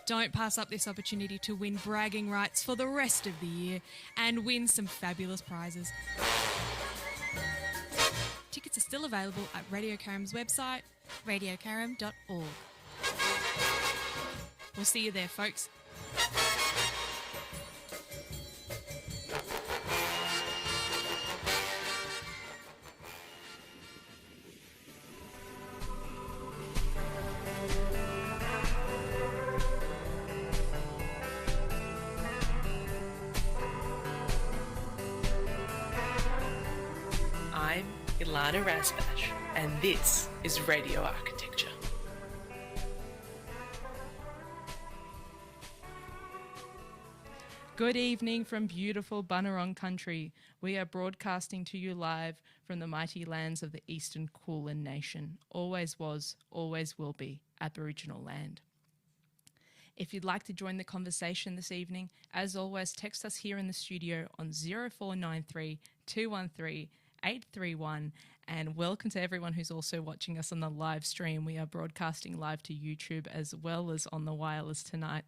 Don't pass up this opportunity to win bragging rights for the rest of the year and win some fabulous prizes. Tickets are still available at Radio Karam's website, radiokaram.org. We'll see you there, folks. I'm Ilana Razbash, and this is Radio Architecture. Good evening from beautiful Bunurong country. We are broadcasting to you live from the mighty lands of the Eastern Kulin Nation. Always was, always will be Aboriginal land. If you'd like to join the conversation this evening, as always, text us here in the studio on 0493 213 831, and welcome to everyone who's also watching us on the live stream. We are broadcasting live to YouTube as well as on the wireless tonight.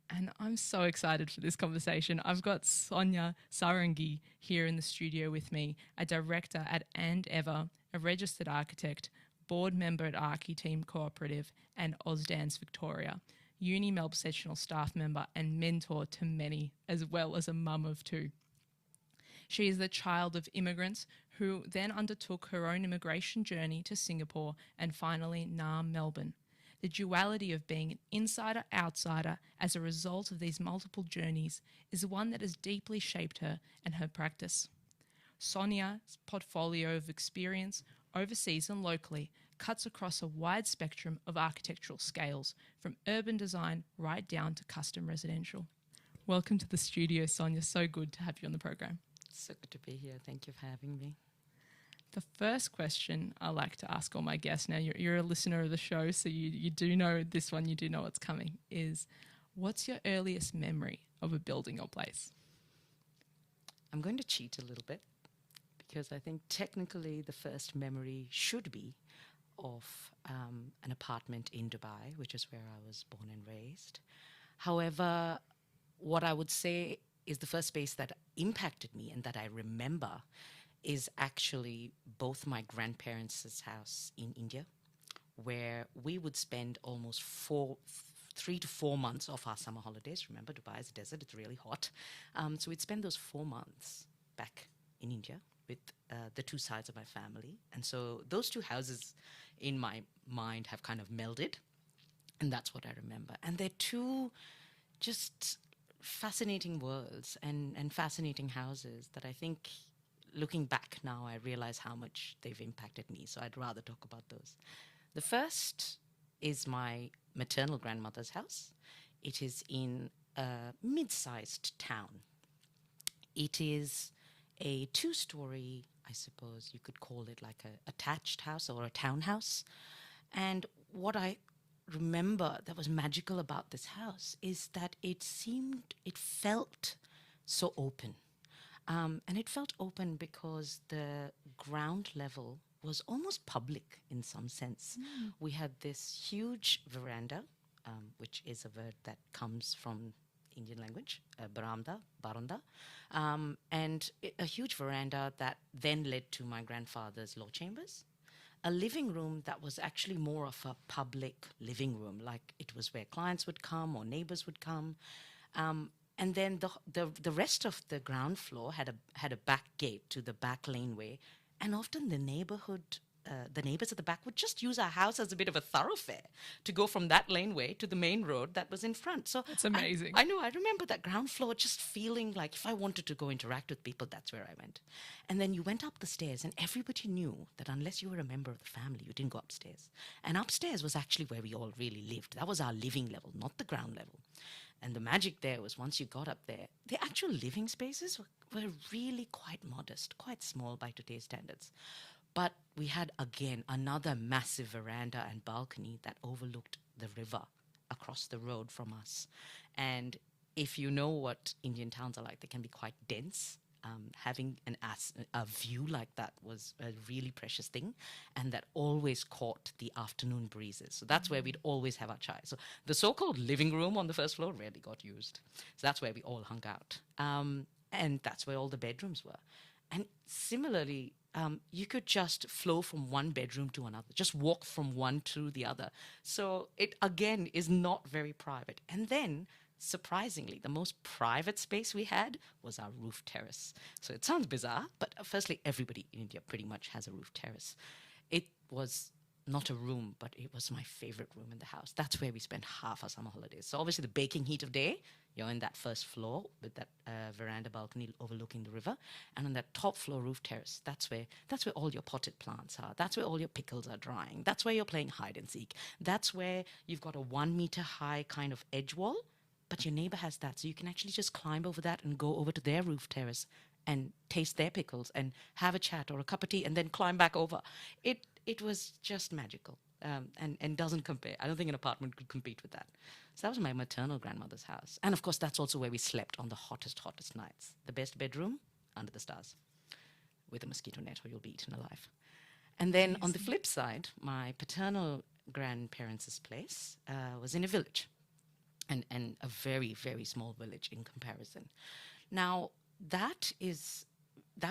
And I'm so excited for this conversation. I've got Sonia Sarangi here in the studio with me, a director at And Ever, a registered architect, board member at Architeam Cooperative and Ausdance Victoria, Uni Melb sessional staff member and mentor to many, as well as a mum of two. She is the child of immigrants who then undertook her own immigration journey to Singapore and finally Melbourne. The duality of being an insider-outsider as a result of these multiple journeys is one that has deeply shaped her and her practice. Sonia's portfolio of experience, overseas and locally, cuts across a wide spectrum of architectural scales, from urban design right down to custom residential. Welcome to the studio, Sonia. So good to have you on the program. So good to be here. Thank you for having me. The first question I like to ask all my guests, now you're a listener of the show, so you do know this one, you do know what's coming, is what's your earliest memory of a building or place? I'm going to cheat a little bit because I think technically the first memory should be of an apartment in Dubai, which is where I was born and raised. However, what I would say is the first space that impacted me and that I remember is actually both my grandparents' house in India, where we would spend almost 3 to 4 months of our summer holidays. Remember, Dubai is a desert, it's really hot. So we'd spend those 4 months back in India with the two sides of my family. And so those two houses in my mind have kind of melded, and that's what I remember. And they're two just fascinating worlds and fascinating houses that I think, looking back now, I realize how much they've impacted me. So I'd rather talk about those. The first is my maternal grandmother's house. It is in a mid-sized town. It is a 2-story, I suppose you could call it like a attached house or a townhouse. And what I remember that was magical about this house is that it felt so open. And it felt open because the ground level was almost public in some sense. We had this huge veranda, which is a word that comes from Indian language, baranda, and a huge veranda that then led to my grandfather's law chambers. A living room that was actually more of a public living room, like it was where clients would come or neighbors would come. And then the rest of the ground floor had a back gate to the back laneway, and often the neighbors at the back would just use our house as a bit of a thoroughfare to go from that laneway to the main road that was in front. So that's amazing. I know. I remember that ground floor just feeling like if I wanted to go interact with people, that's where I went. And then you went up the stairs, and everybody knew that unless you were a member of the family, you didn't go upstairs. And upstairs was actually where we all really lived. That was our living level, not the ground level. And the magic there was once you got up there, the actual living spaces were really quite modest, quite small by today's standards. But we had, again, another massive veranda and balcony that overlooked the river across the road from us. And if you know what Indian towns are like, they can be quite dense. having a view like that was a really precious thing, and that always caught the afternoon breezes. So that's where we'd always have our chai. So the so-called living room on the first floor rarely got used. So that's where we all hung out. And that's where all the bedrooms were. And similarly, you could just flow from one bedroom to another, just walk from one to the other. So it, again, is not very private. And then, surprisingly, the most private space we had was our roof terrace. So it sounds bizarre, but firstly, everybody in India pretty much has a roof terrace. It was not a room, but it was my favorite room in the house. That's where we spent half our summer holidays. So obviously the baking heat of day, you're in that first floor with that veranda balcony overlooking the river, and on that top floor roof terrace, that's where all your potted plants are. That's where all your pickles are drying. That's where you're playing hide and seek. That's where you've got a 1 meter high kind of edge wall, but your neighbor has that, so you can actually just climb over that and go over to their roof terrace and taste their pickles and have a chat or a cup of tea and then climb back over. It was just magical, and doesn't compare. I don't think an apartment could compete with that. So that was my maternal grandmother's house. And of course, that's also where we slept on the hottest nights. The best bedroom, under the stars, with a mosquito net or you'll be eaten alive. And then on the flip side, my paternal grandparents' place was in a village, and a very, very small village in comparison. Now, that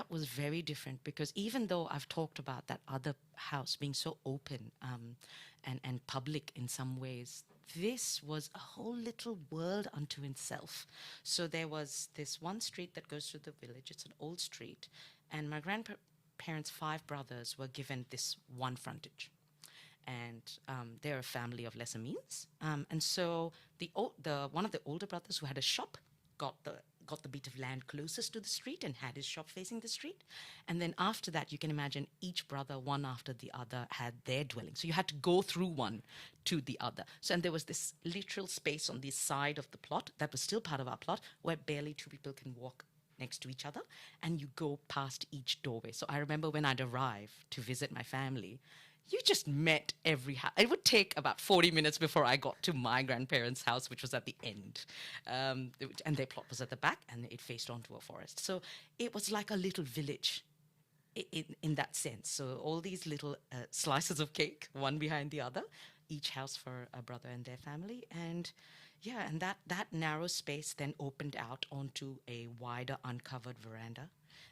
was very different, because even though I've talked about that other house being so open and public in some ways, this was a whole little world unto itself. So there was this one street that goes through the village. It's an old street, and my grandparents' 5 brothers were given this one frontage. And they're a family of lesser means, and so the one of the older brothers who had a shop got the bit of land closest to the street and had his shop facing the street. And then after that, you can imagine each brother, one after the other, had their dwelling. So you had to go through one to the other. So, and there was this literal space on the side of the plot that was still part of our plot, where barely 2 people can walk next to each other, and you go past each doorway. So I remember when I'd arrive to visit my family, you just met every house. It would take about 40 minutes before I got to my grandparents' house, which was at the end. And their plot was at the back, and it faced onto a forest. So it was like a little village in that sense. So all these little slices of cake, one behind the other, each house for a brother and their family. And yeah, and that narrow space then opened out onto a wider uncovered veranda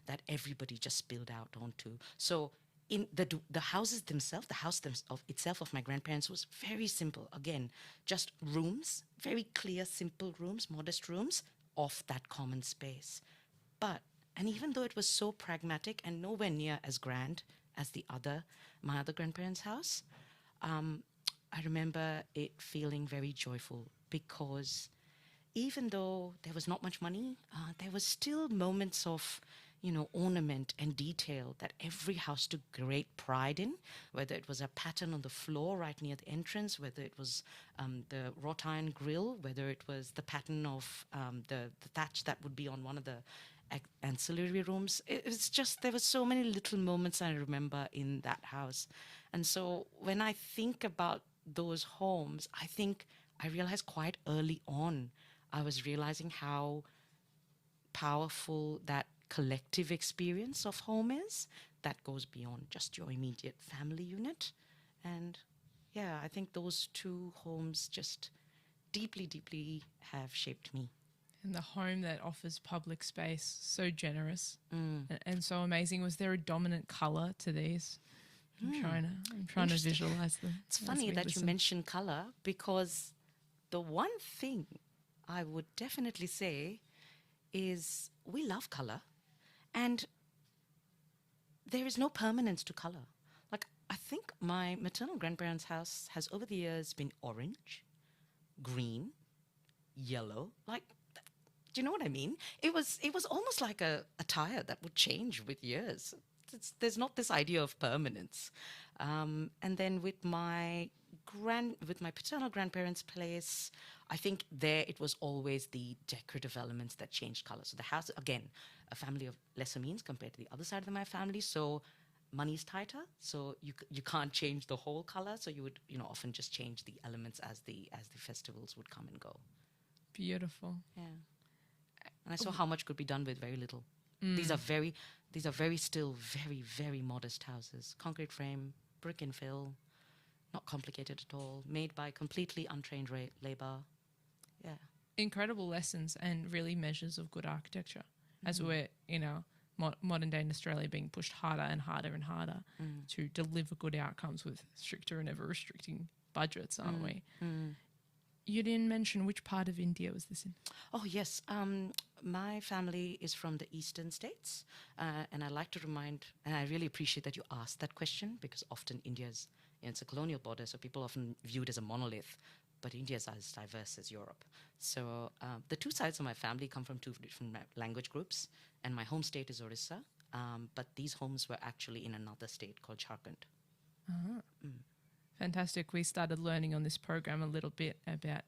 that everybody just spilled out onto. So in the houses themselves, the house itself of my grandparents was very simple. Again, just rooms, very clear, simple rooms, modest rooms off that common space. And even though it was so pragmatic and nowhere near as grand as my other grandparents' house, I remember it feeling very joyful, because even though there was not much money, there was still moments of ornament and detail that every house took great pride in, whether it was a pattern on the floor right near the entrance, whether it was the wrought iron grill, whether it was the pattern of the thatch that would be on one of the ancillary rooms. It was just, there were so many little moments I remember in that house. And so when I think about those homes, I realized quite early on, I was realizing how powerful that collective experience of home is, that goes beyond just your immediate family unit. And yeah, I think those 2 homes just deeply, deeply have shaped me. And the home that offers public space, so generous and so amazing. Was there a dominant colour to these? I'm trying to visualize them. It's funny that you mention colour, because the one thing I would definitely say is we love colour. And there is no permanence to color. Like, I think my maternal grandparents' house has over the years been orange, green, yellow. Like, do you know what I mean? It was almost like a tire that would change with years. There's not this idea of permanence. And then with my paternal grandparents' place, I think there it was always the decorative elements that changed color. So the house, again, a family of lesser means compared to the other side of my family. So money's tighter. So you can't change the whole color. So you would often just change the elements as the festivals would come and go. Beautiful. Yeah. And I saw how much could be done with very little. These are very still very, very modest houses. Concrete frame, brick and fill, not complicated at all, made by completely untrained labor. Yeah. Incredible lessons and really measures of good architecture as we're in our modern day in Australia being pushed harder and harder and harder to deliver good outcomes with stricter and ever restricting budgets, aren't we? You didn't mention which part of India was this in? Oh, yes. My family is from the eastern states. And I like to remind, and I really appreciate that you asked that question, because often India's, it's a colonial border, so people often view it as a monolith. But India is as diverse as Europe. So the two sides of my family come from two different language groups, and my home state is Orissa. But these homes were actually in another state called Jharkhand. Fantastic. We started learning on this program a little bit about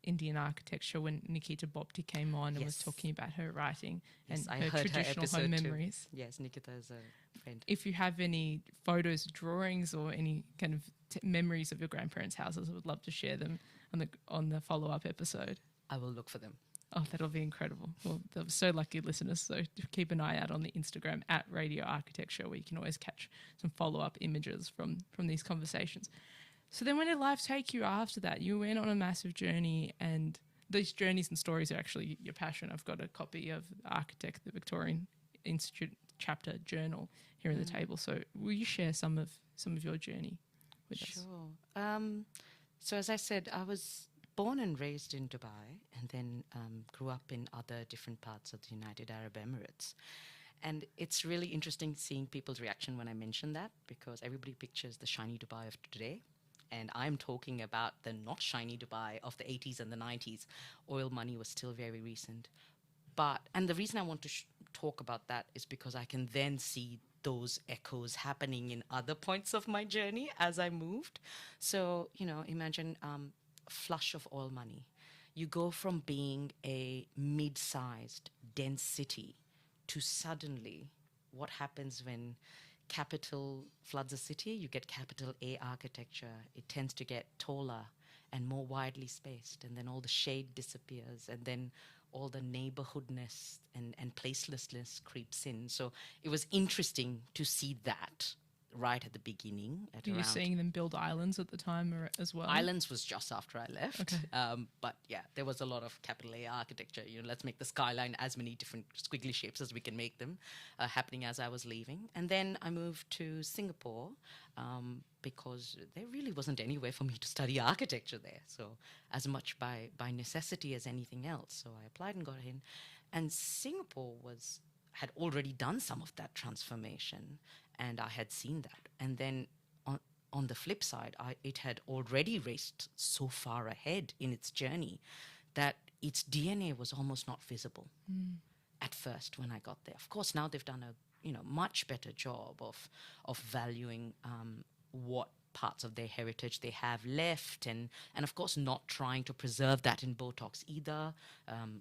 Indian architecture when Nikita Bopti came on and was talking about her writing and I her heard traditional her home episode memories. Too. Yes, Nikita is a friend. If you have any photos, drawings, or any kind of memories of your grandparents' houses, I would love to share them on the follow-up episode. I will look for them. Oh, that'll be incredible. Well, they're so lucky listeners, so keep an eye out on the Instagram at Radio Architecture, where you can always catch some follow-up images from these conversations. So then when did life take you after that? You went on a massive journey, and these journeys and stories are actually your passion. I've got a copy of Architect, the Victorian Institute chapter journal here on the table. So will you share some of your journey with us? Sure. So as I said, I was born and raised in Dubai, and then grew up in other different parts of the United Arab Emirates. And it's really interesting seeing people's reaction when I mention that, because everybody pictures the shiny Dubai of today. And I'm talking about the not shiny Dubai of the 80s and the 90s. Oil money was still very recent. And the reason I want to talk about that is because I can then see those echoes happening in other points of my journey as I moved. So, imagine a flush of oil money. You go from being a mid-sized, dense city to suddenly what happens when capital floods a city. You get capital A architecture. It tends to get taller and more widely spaced, and then all the shade disappears, and then all the neighborhoodness and placelessness creeps in. So it was interesting to see that right at the beginning. Were you seeing them build islands at the time as well? Islands was just after I left. Okay. But yeah, there was a lot of capital A architecture. Let's make the skyline as many different squiggly shapes as we can make them, happening as I was leaving. And then I moved to Singapore because there really wasn't anywhere for me to study architecture there. So as much by necessity as anything else. So I applied and got in. And Singapore had already done some of that transformation, and I had seen that. And then on the flip side, it had already raced so far ahead in its journey that its DNA was almost not visible at first when I got there. Of course, now they've done a much better job of valuing what parts of their heritage they have left, and of course not trying to preserve that in Botox either,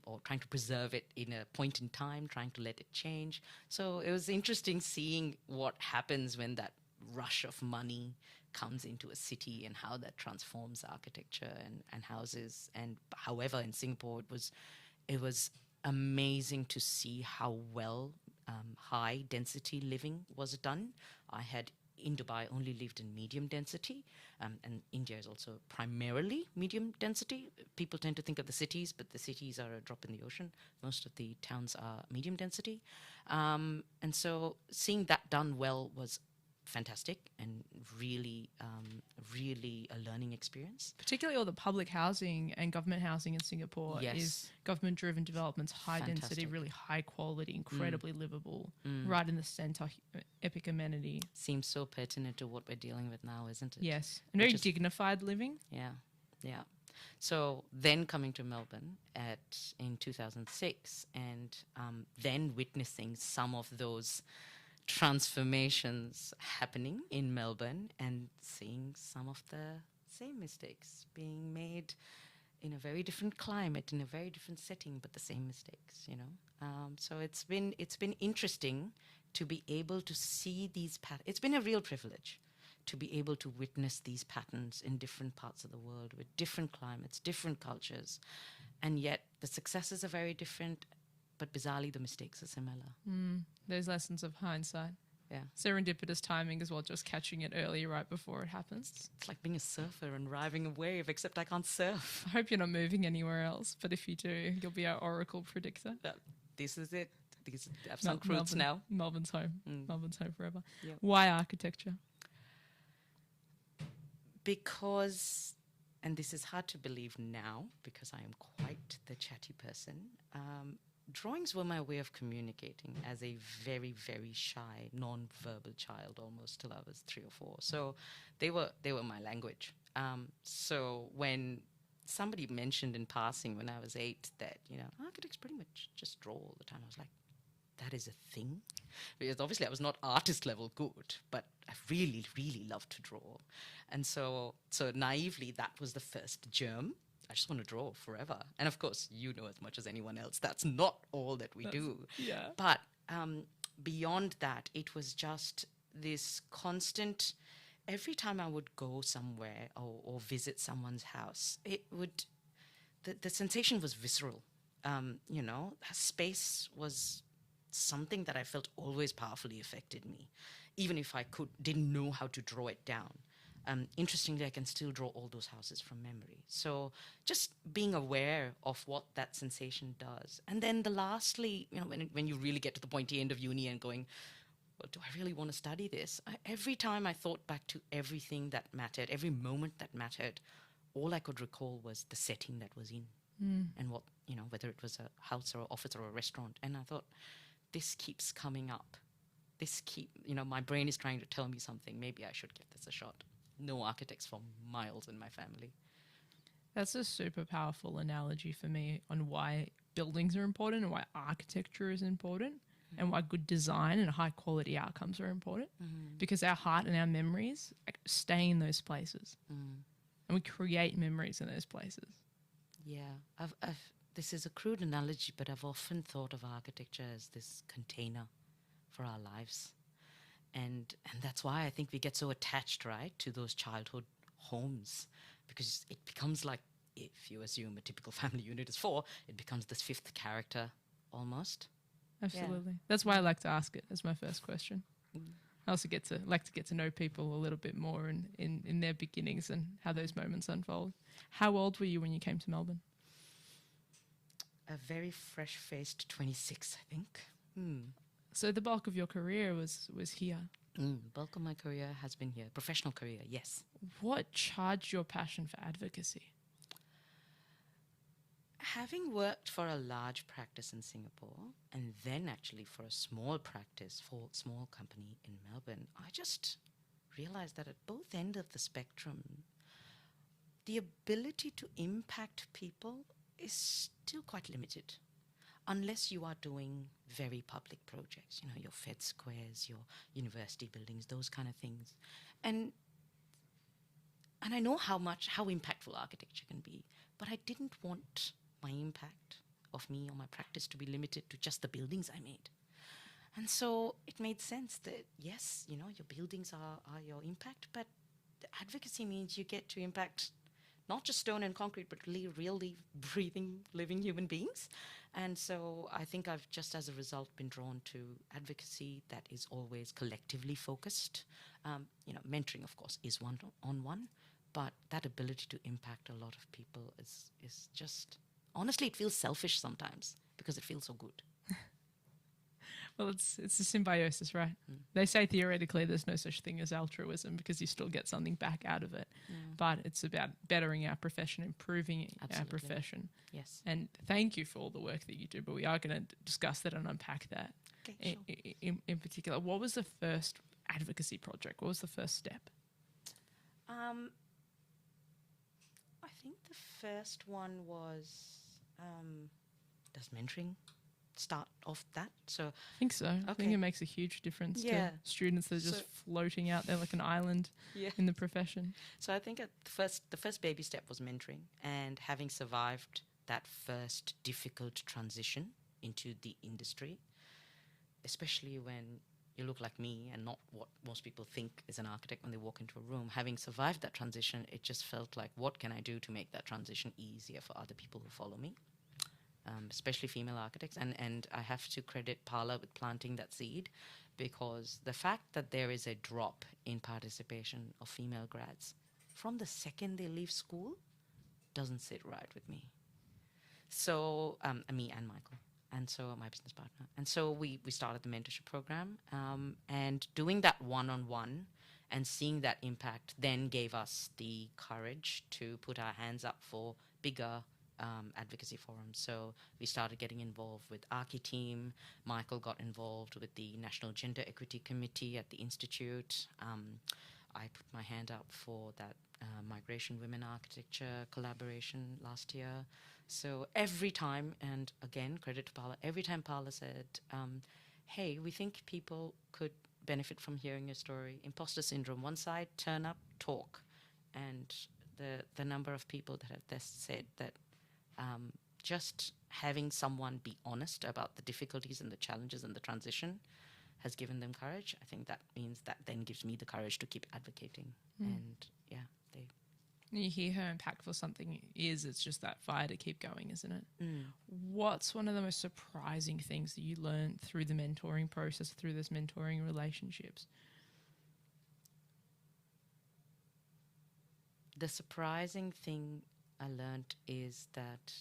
or trying to preserve it in a point in time, trying to let it change. So it was interesting seeing what happens when that rush of money comes into a city and how that transforms architecture and houses. And however, in Singapore, it was amazing to see how well high density living was done. I had in Dubai only lived in medium density, and India is also primarily medium density. People tend to think of the cities, but the cities are a drop in the ocean. Most of the towns are medium density. And so seeing that done well was fantastic and really a learning experience. Particularly all the public housing and government housing in Singapore is government-driven developments, high density, really high quality, incredibly livable, right in the centre, epic amenity. Seems so pertinent to what we're dealing with now, isn't it? Yes, and very dignified living. Yeah. So then coming to Melbourne in 2006 and then witnessing some of those transformations happening in Melbourne and seeing some of the same mistakes being made in a very different climate, in a very different setting, but the same mistakes, So it's been interesting to be able to see these patterns. It's been a real privilege to be able to witness these patterns in different parts of the world with different climates, different cultures, and yet the successes are very different but bizarrely the mistakes are similar. There's lessons of hindsight. Yeah. Serendipitous timing as well, just catching it early right before it happens. It's like being a surfer and riding a wave, except I can't surf. I hope you're not moving anywhere else, but if you do, you'll be our oracle predictor. This is it. These have sunk roots now. Melbourne's home. Melbourne's home forever. Yep. Why architecture? Because, and this is hard to believe now because I am quite the chatty person, drawings were my way of communicating as a very, very shy, non-verbal child almost till I was 3 or 4. So they were my language. So when somebody mentioned in passing when I was 8 that, architects pretty much just draw all the time, I was like, that is a thing? Because obviously I was not artist level good, but I really, really loved to draw. And so naively, that was the first germ. I just want to draw forever. And of course, you know as much as anyone else, that's not all that we do. Yeah. But beyond that, it was just this constant, every time I would go somewhere or visit someone's house, the sensation was visceral. Space was something that I felt always powerfully affected me, even if I didn't know how to draw it down. Interestingly, I can still draw all those houses from memory. So just being aware of what that sensation does. And then lastly, when you really get to the pointy end of uni and going, well, do I really want to study this? Every time I thought back to everything that mattered, every moment that mattered, all I could recall was the setting that was in. And what, whether it was a house or an office or a restaurant. And I thought, this keeps coming up. My brain is trying to tell me something. Maybe I should give this a shot. No architects for miles in my family. That's a super powerful analogy for me on why buildings are important and why architecture is important and why good design and high quality outcomes are important, because our heart and our memories stay in those places and we create memories in those places. Yeah, this is a crude analogy, but I've often thought of architecture as this container for our lives. And that's why I think we get so attached, right, to those childhood homes, because it becomes like, if you assume a typical family unit is 4, it becomes this 5th character almost. Absolutely. That's why I like to ask it as my first question. I also like to get to know people a little bit more in their beginnings and how those moments unfold. How old were you when you came to Melbourne? A very fresh-faced 26, I think. So the bulk of your career was here. Bulk of my career has been here. Professional career, yes. What charged your passion for advocacy? Having worked for a large practice in Singapore and then actually for a small practice for a small company in Melbourne, I just realized that at both ends of the spectrum, the ability to impact people is still quite limited. Unless you are doing very public projects, your Fed squares, your university buildings, those kind of things. And I know how impactful architecture can be, but I didn't want my impact of me or my practice to be limited to just the buildings I made. And so it made sense that, yes, your buildings are your impact, but the advocacy means you get to impact not just stone and concrete, but really breathing, living human beings. And so I think I've just as a result been drawn to advocacy that is always collectively focused. Mentoring, of course, is one-on-one, but that ability to impact a lot of people is just, honestly, it feels selfish sometimes because it feels so good. Well, it's a symbiosis, right? They say theoretically there's no such thing as altruism because you still get something back out of it. But it's about bettering our profession, improving our profession. Yes. And thank you for all the work that you do, but we are going to discuss that and unpack that. Okay, sure. In particular. What was the first advocacy project? What was the first step? I think the first one was, does mentoring start off that? So I think so. I think it makes a huge difference to students that are just floating out there like an island in the profession. So I think the first baby step was mentoring, and having survived that first difficult transition into the industry, especially when you look like me and not what most people think is an architect when they walk into a room. Having survived that transition, it just felt like, what can I do to make that transition easier for other people who follow me? especially female architects. And I have to credit Paula with planting that seed, because the fact that there is a drop in participation of female grads from the second they leave school doesn't sit right with me. So, me and Michael, and so my business partner. And so we started the mentorship program, and doing that one-on-one and seeing that impact then gave us the courage to put our hands up for bigger advocacy forums. So we started getting involved with Archi Team. Michael got involved with the National Gender Equity Committee at the Institute. I put my hand up for that Migration Women Architecture collaboration last year. So every time, and again, credit to Paula, every time Paula said, hey, we think people could benefit from hearing your story. Imposter syndrome, one side, turn up, talk. And the number of people that have said that just having someone be honest about the difficulties and the challenges and the transition has given them courage. I think that means that then gives me the courage to keep advocating. And yeah, You hear how impactful something is. It's just that fire to keep going, isn't it? What's one of the most surprising things that you learned through the mentoring process, through this mentoring relationships? The surprising thing I learned is that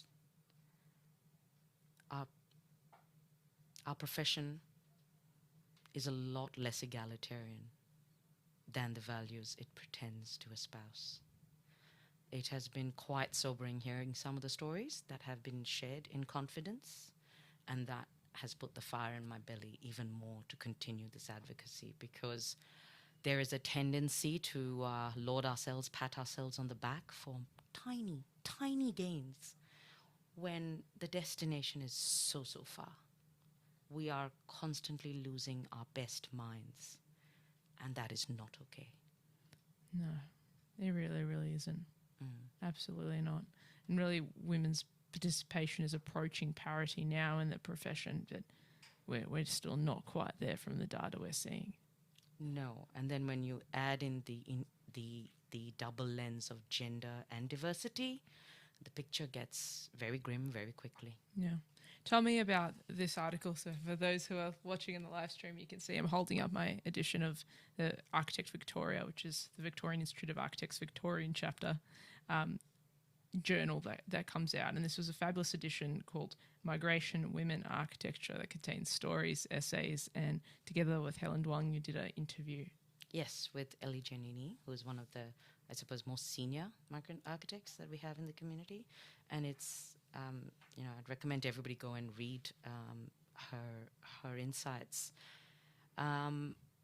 our profession is a lot less egalitarian than the values it pretends to espouse. It has been quite sobering hearing some of the stories that have been shared in confidence, and that has put the fire in my belly even more to continue this advocacy, because there is a tendency to laud ourselves, pat ourselves on the back for tiny, tiny gains when the destination is so, so far. We are constantly losing our best minds, and that is not okay. No, it really, really isn't. Absolutely not. And really, women's participation is approaching parity now in the profession, but we're still not quite there from the data we're seeing. No, and then when you add in the double lens of gender and diversity, the picture gets very grim very quickly. Yeah. Tell me about this article. So for those who are watching in the live stream, you can see I'm holding up my edition of the Architect Victoria, which is the Victorian Institute of Architects Victorian chapter journal that comes out. And this was a fabulous edition called Migration Women Architecture that contains stories, essays, and together with Helen Duong, you did an interview. Yes, with Ellie Giannini, who is one of the, I suppose, most senior migrant architects that we have in the community. And it's, I'd recommend everybody go and read her insights. I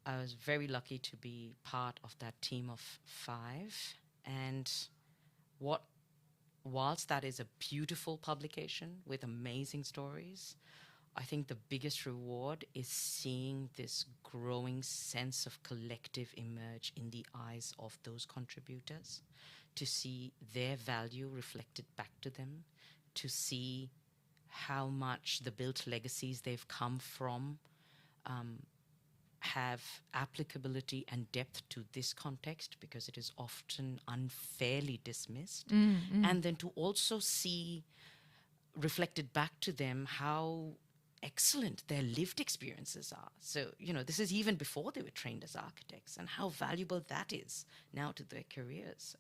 was very lucky to be part of that team of 5. And whilst that is a beautiful publication with amazing stories, I think the biggest reward is seeing this growing sense of collective emerge in the eyes of those contributors, to see their value reflected back to them, to see how much the built legacies they've come from have applicability and depth to this context, because it is often unfairly dismissed. And then to also see reflected back to them how excellent their lived experiences are. So, this is even before they were trained as architects, and how valuable that is now to their careers.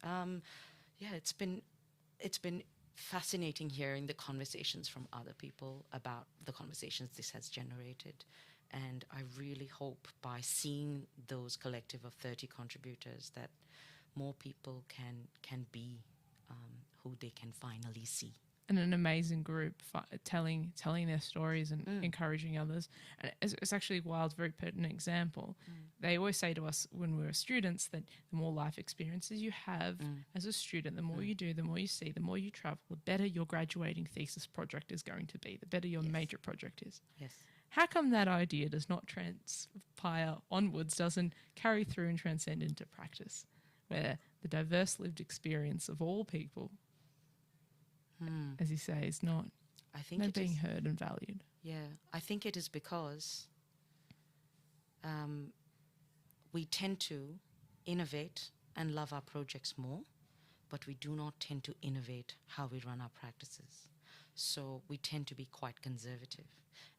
It's been fascinating hearing the conversations from other people about the conversations this has generated. And I really hope by seeing those collective of 30 contributors that more people can be who they can finally see. And an amazing group telling their stories and encouraging others. And it's actually a wild, very pertinent example. They always say to us when we were students that the more life experiences you have as a student, the more you do, the more you see, the more you travel, the better your graduating thesis project is going to be, the better your major project is. Yes. How come that idea does not transpire onwards, doesn't carry through and transcend into practice, where the diverse lived experience of all people, as you say, is not being heard and valued? Yeah, I think it is because we tend to innovate and love our projects more, but we do not tend to innovate how we run our practices. So we tend to be quite conservative,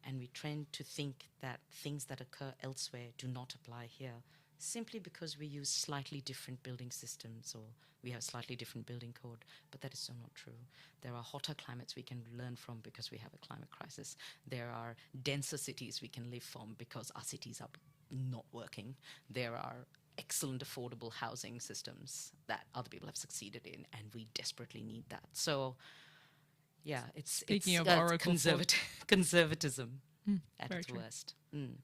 and we tend to think that things that occur elsewhere do not apply here, simply because we use slightly different building systems or we have slightly different building code. But that is so not true. There are hotter climates we can learn from because we have a climate crisis. There are denser cities we can live from because our cities are not working. There are excellent affordable housing systems that other people have succeeded in, and we desperately need that. So yeah, Speaking it's of Oracle conservatism at very its true. worst.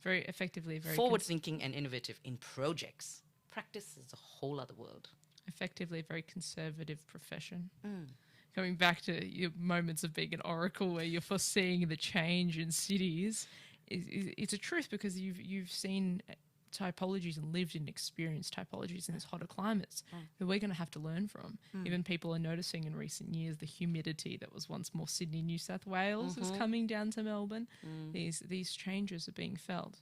Very effectively, very Forward thinking and innovative in projects. Practice is a whole other world. effectively very conservative profession. Coming back to your moments of being an oracle where you're foreseeing the change in cities, it's a truth because you've seen typologies and lived and experienced typologies in these hotter climates that we're going to have to learn from. Even people are noticing in recent years the humidity that was once more Sydney, New South Wales is coming down to Melbourne. These changes are being felt.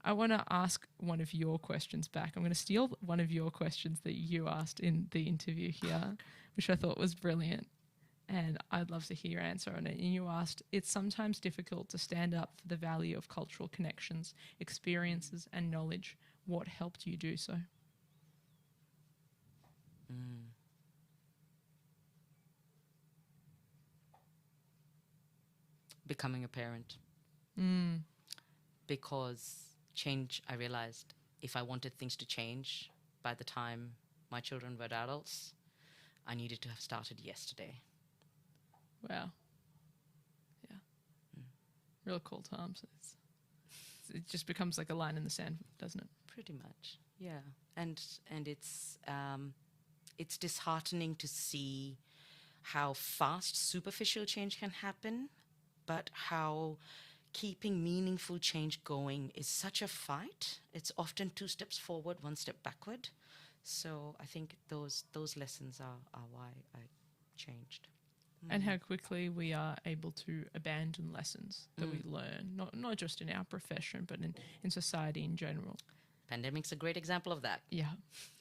I want to ask one of your questions back. I'm going to steal one of your questions that you asked in the interview here, which I thought was brilliant. And I'd love to hear your answer on it. And you asked, it's sometimes difficult to stand up for the value of cultural connections, experiences, and knowledge. What helped you do so? Becoming a parent. Because I realized if I wanted things to change by the time my children were adults, I needed to have started yesterday. Wow. Yeah. Real cool times. It just becomes like a line in the sand, doesn't it? Pretty much, yeah. And it's disheartening to see how fast superficial change can happen, but how keeping meaningful change going is such a fight. It's often 2 steps forward, 1 step backward. So I think those lessons are why I changed. And how quickly we are able to abandon lessons that we learn, not just in our profession, but in society in general. Pandemic's a great example of that. Yeah,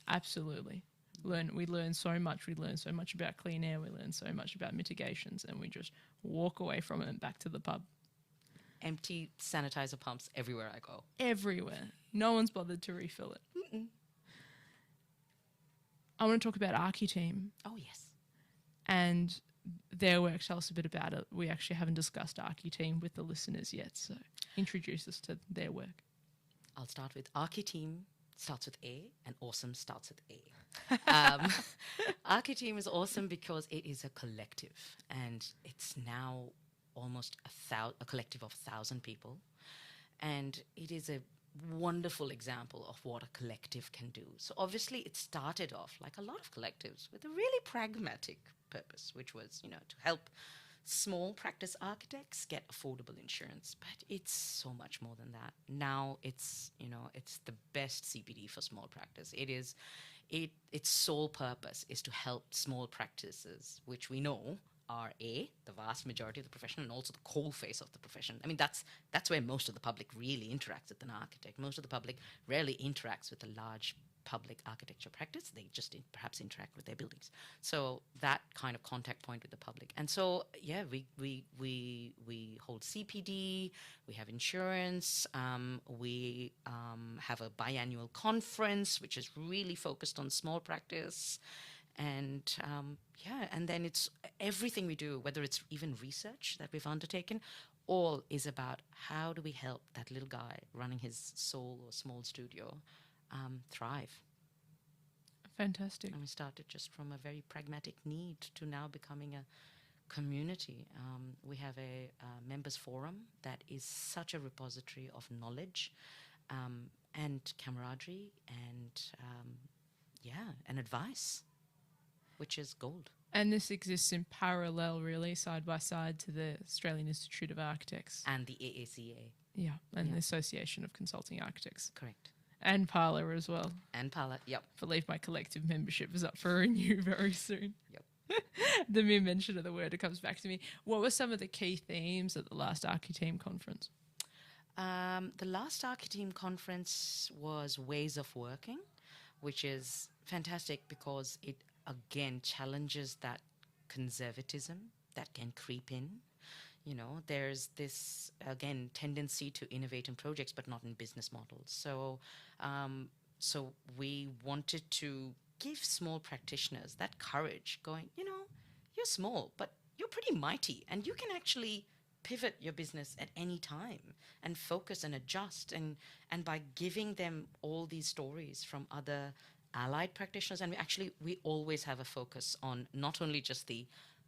absolutely. We learn so much. We learn so much about clean air. We learn so much about mitigations, and we just walk away from it and back to the pub. Empty sanitizer pumps everywhere I go. Everywhere. No one's bothered to refill it. I want to talk about Architeam Oh, yes. and their work. Tell us a bit about it. We actually haven't discussed Architeam with the listeners yet, so introduce us to their work. I'll start with Architeam starts with A and awesome starts with A. Architeam is awesome because it is a collective, and it's now almost a collective of 1,000 people. And it is a wonderful example of what a collective can do. So obviously it started off like a lot of collectives with a really pragmatic purpose, which was, to help small practice architects get affordable insurance. But it's so much more than that. Now it's the best CPD for small practice. Its sole purpose is to help small practices, which we know are the vast majority of the profession and also the coal face of the profession. I mean, that's where most of the public really interacts with an architect. Most of the public rarely interacts with a large public architecture practice. They just perhaps interact with their buildings. So that kind of contact point with the public. And so, yeah, we hold CPD, we have insurance, we have a biannual conference, which is really focused on small practice. And and then it's everything we do, whether it's even research that we've undertaken, all is about how do we help that little guy running his sole or small studio thrive. Fantastic. And we started just from a very pragmatic need to now becoming a community. We have a members forum that is such a repository of knowledge and camaraderie and advice, which is gold. And this exists in parallel, really, side by side to the Australian Institute of Architects. And the AACA. Yeah, and the Association of Consulting Architects. Correct. And Parlour as well. And Parlour, yep. I believe my collective membership is up for renew very soon. Yep. The mere mention of the word, it comes back to me. What were some of the key themes at the last Architeam conference? The last Architeam conference was Ways of Working, which is fantastic because it again challenges that conservatism that can creep in. You know, there's this, again, tendency to innovate in projects but not in business models. So we wanted to give small practitioners that courage, going, you know, you're small but you're pretty mighty, and you can actually pivot your business at any time and focus and adjust. And by giving them all these stories from other allied practitioners, and we always have a focus on not only just the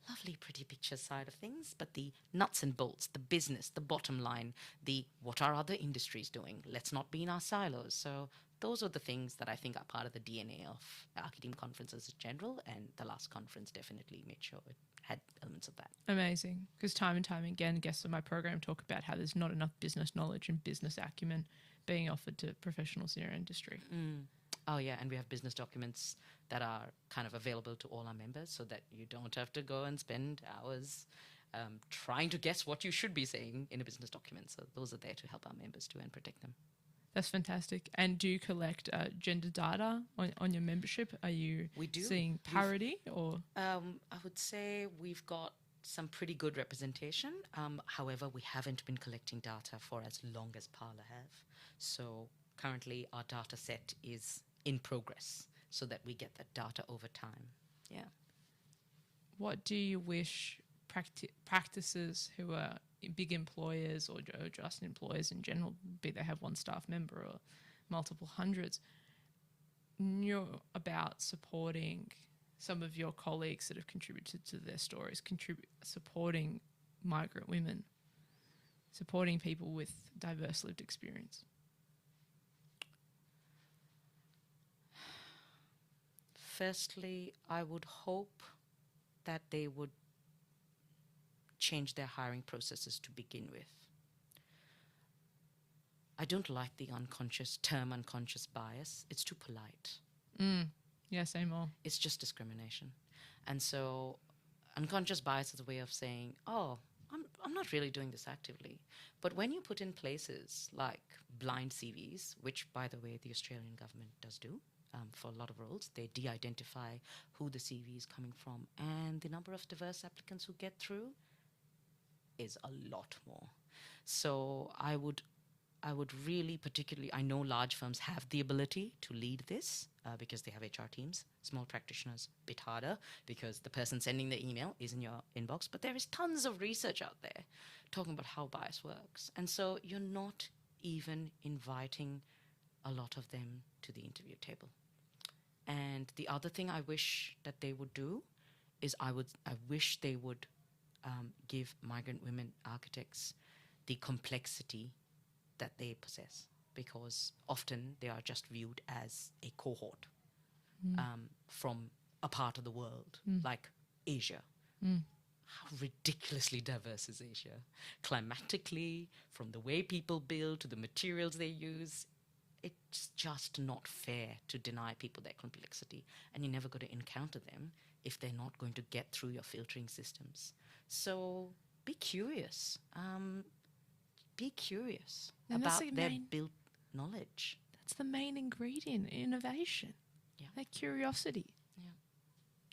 lovely pretty picture side of things, but the nuts and bolts, the business, the bottom line, the what are other industries doing, let's not be in our silos. So those are the things that I think are part of the DNA of Architeam conferences in general, and the last conference definitely made sure it had elements of that. Amazing. Because time and time again, guests on my program talk about how there's not enough business knowledge and business acumen being offered to professionals in our industry. Oh, yeah, and we have business documents that are kind of available to all our members so that you don't have to go and spend hours trying to guess what you should be saying in a business document. So those are there to help our members too and protect them. That's fantastic. And do you collect gender data on your membership? Are you We do. seeing parity or? I would say we've got some pretty good representation. However, we haven't been collecting data for as long as Parla have. So currently our data set is in progress so that we get that data over time. Yeah. What do you wish practices who are big employers or just employers in general, be they have one staff member or multiple hundreds, knew about supporting some of your colleagues that have contributed to their stories, supporting migrant women, supporting people with diverse lived experience? Firstly, I would hope that they would change their hiring processes to begin with. I don't like the term unconscious bias. It's too polite. Yeah, say more. It's just discrimination. And so unconscious bias is a way of saying, oh, I'm not really doing this actively. But when you put in places like blind CVs, which, by the way, the Australian government does do, for a lot of roles, they de-identify who the CV is coming from, and the number of diverse applicants who get through is a lot more. So I would really, particularly, I know large firms have the ability to lead this because they have HR teams. Small practitioners, a bit harder because the person sending the email is in your inbox. But there is tons of research out there talking about how bias works. And so you're not even inviting a lot of them to the interview table. And the other thing I wish that they would do is I wish they would give migrant women architects the complexity that they possess, because often they are just viewed as a cohort from a part of the world, like Asia. How ridiculously diverse is Asia? Climatically, from the way people build to the materials they use, it's just not fair to deny people their complexity, and you're never going to encounter them if they're not going to get through your filtering systems. So be curious. Be curious about their built knowledge. That's the main ingredient in innovation. Yeah. That curiosity. Yeah.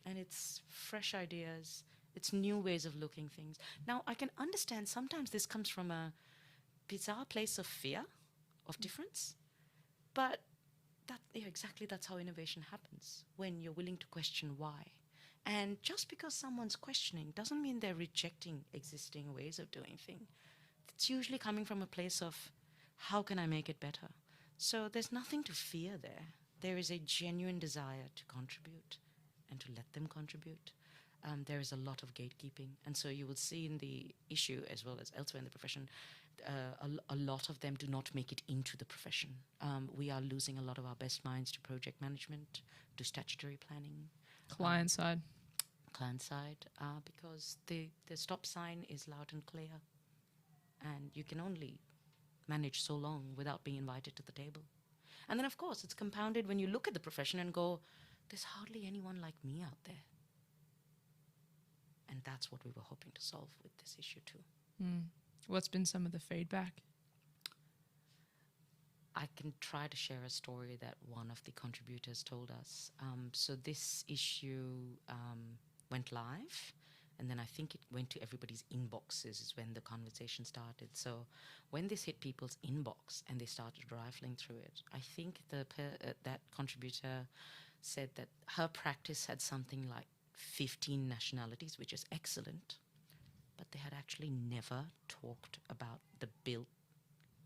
And it's fresh ideas. It's new ways of looking things. Now, I can understand sometimes this comes from a bizarre place of fear, of difference. But that's how innovation happens, when you're willing to question why. And just because someone's questioning doesn't mean they're rejecting existing ways of doing things. It's usually coming from a place of, how can I make it better? So there's nothing to fear there. There is a genuine desire to contribute and to let them contribute. There is a lot of gatekeeping. And so you will see in the issue, as well as elsewhere in the profession, a lot of them do not make it into the profession. We are losing a lot of our best minds to project management, to statutory planning. Client side. Because the stop sign is loud and clear. And you can only manage so long without being invited to the table. And then, of course, it's compounded when you look at the profession and go, there's hardly anyone like me out there. And that's what we were hoping to solve with this issue too. What's been some of the feedback? I can try to share a story that one of the contributors told us. So this issue went live, And then I think it went to everybody's inboxes is when the conversation started. So when this hit people's inbox and they started rifling through it, I think that contributor said that her practice had something like 15 nationalities, which is excellent, but they had actually never talked about the built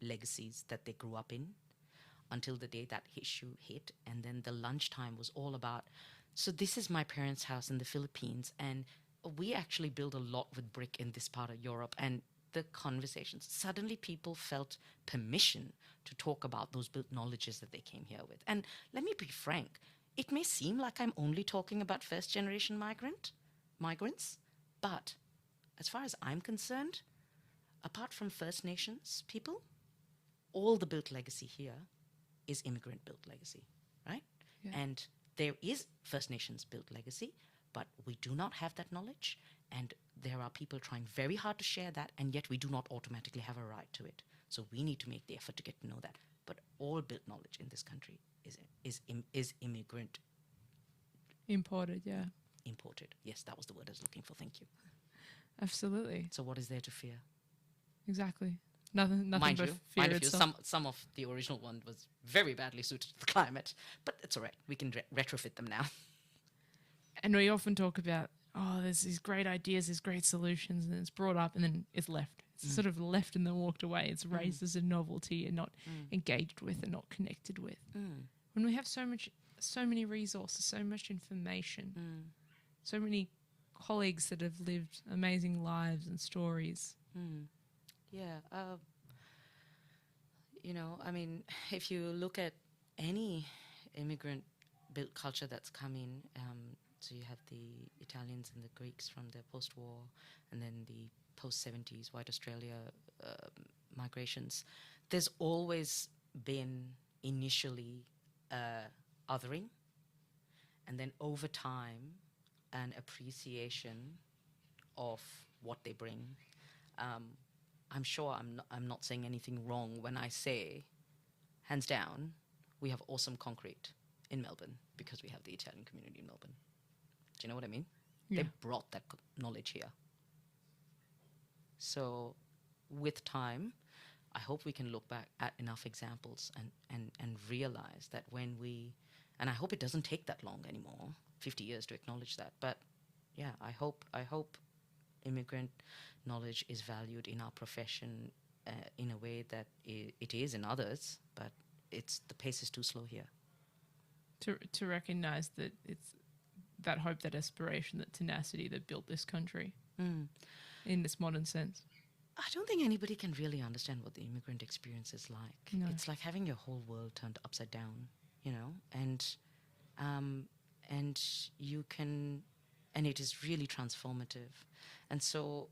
legacies that they grew up in until the day that issue hit. And then the lunchtime was all about, so this is my parents' house in the Philippines, and we actually build a lot with brick in this part of Europe. And the conversations, suddenly people felt permission to talk about those built knowledges that they came here with. And let me be frank, it may seem like I'm only talking about first generation migrants, but as far as I'm concerned, apart from First Nations people, all the built legacy here is immigrant built legacy, right? Yeah. And there is First Nations built legacy, but we do not have that knowledge, and there are people trying very hard to share that, and yet we do not automatically have a right to it. So we need to make the effort to get to know that. But all built knowledge in this country is immigrant Imported, yeah. imported. Yes, that was the word I was looking for. Thank you. Absolutely. So what is there to fear? Exactly. Nothing Mind but you, fear itself. some of the original one was very badly suited to the climate, but it's all right. We can retrofit them now. And we often talk about, oh, there's these great ideas, there's great solutions, and it's brought up and then it's left. It's sort of left and then walked away. It's raised as a novelty and not engaged with and not connected with. When we have so many resources, so much information, so many colleagues that have lived amazing lives and stories. Yeah. I mean, if you look at any immigrant built culture that's come in, so you have the Italians and the Greeks from the post-war, and then the post-70s white Australia migrations, there's always been initially othering, and then over time an appreciation of what they bring. I'm sure I'm not saying anything wrong when I say, hands down, we have awesome concrete in Melbourne because we have the Italian community in Melbourne. Do you know what I mean? Yeah. They brought that knowledge here. So with time, I hope we can look back at enough examples and realize that when we, and I hope it doesn't take that long anymore, 50 years to acknowledge that. But yeah, I hope immigrant knowledge is valued in our profession in a way that it is in others, but the pace is too slow here. To recognise that it's that hope, that aspiration, that tenacity that built this country in this modern sense. I don't think anybody can really understand what the immigrant experience is like. No. It's like having your whole world turned upside down, and you can, and it is really transformative. And so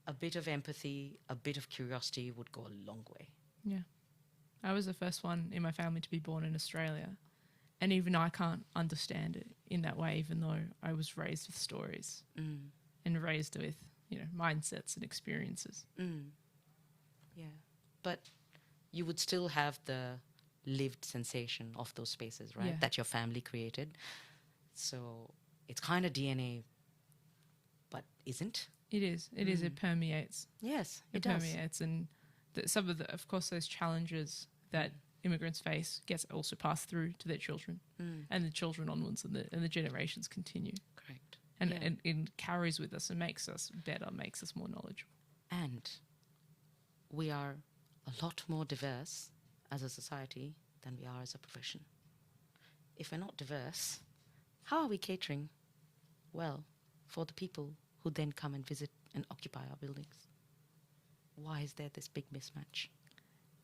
a bit of empathy, a bit of curiosity would go a long way. Yeah. I was the first one in my family to be born in Australia. And even I can't understand it in that way, even though I was raised with stories and raised with, mindsets and experiences. Yeah. But you would still have the lived sensation of those spaces, right? Yeah. That your family created. So it's kind of DNA, but isn't. It is. It is. It permeates. Yes, It does. permeates. And some of course, those challenges that immigrants face gets also passed through to their children and the children onwards, and the generations continue. Correct. And, Yeah. and it carries with us and makes us better, makes us more knowledgeable. And we are a lot more diverse as a society than we are as a profession. If we're not diverse, how are we catering well for the people who then come and visit and occupy our buildings? Why is there this big mismatch?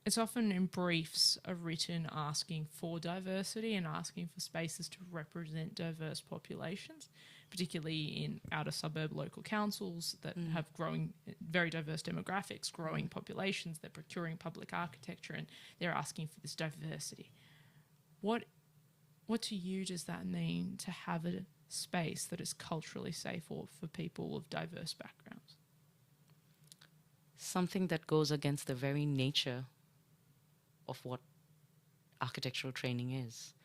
It's often in briefs are written asking for diversity and asking for spaces to represent diverse populations, particularly in outer suburb local councils that have very diverse demographics, growing populations. They're procuring public architecture and they're asking for this diversity. What to you does that mean to have a space that is culturally safe for people of diverse backgrounds? Something that goes against the very nature of what architectural training is,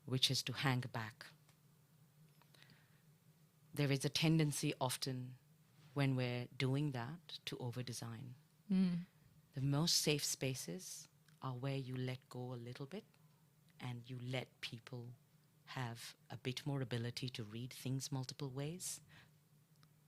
which is to hang back. there is a tendency often when we're doing that to over-design. The most safe spaces are where you let go a little bit and you let people have a bit more ability to read things multiple ways.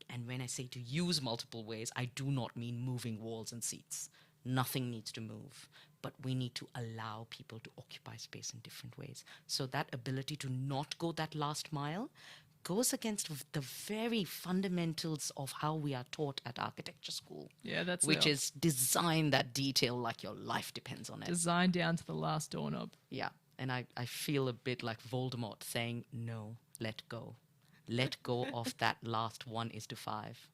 And when I say to use multiple ways, I do not mean moving walls and seats. Nothing needs to move, but we need to allow people to occupy space in different ways. So that ability to not go that last mile goes against the very fundamentals of how we are taught at architecture school. Yeah, that's which it. is design that detail like your life depends on it. Design down to the last doorknob. Yeah, and I feel a bit like Voldemort saying, no, let go. Let go of that last 1:5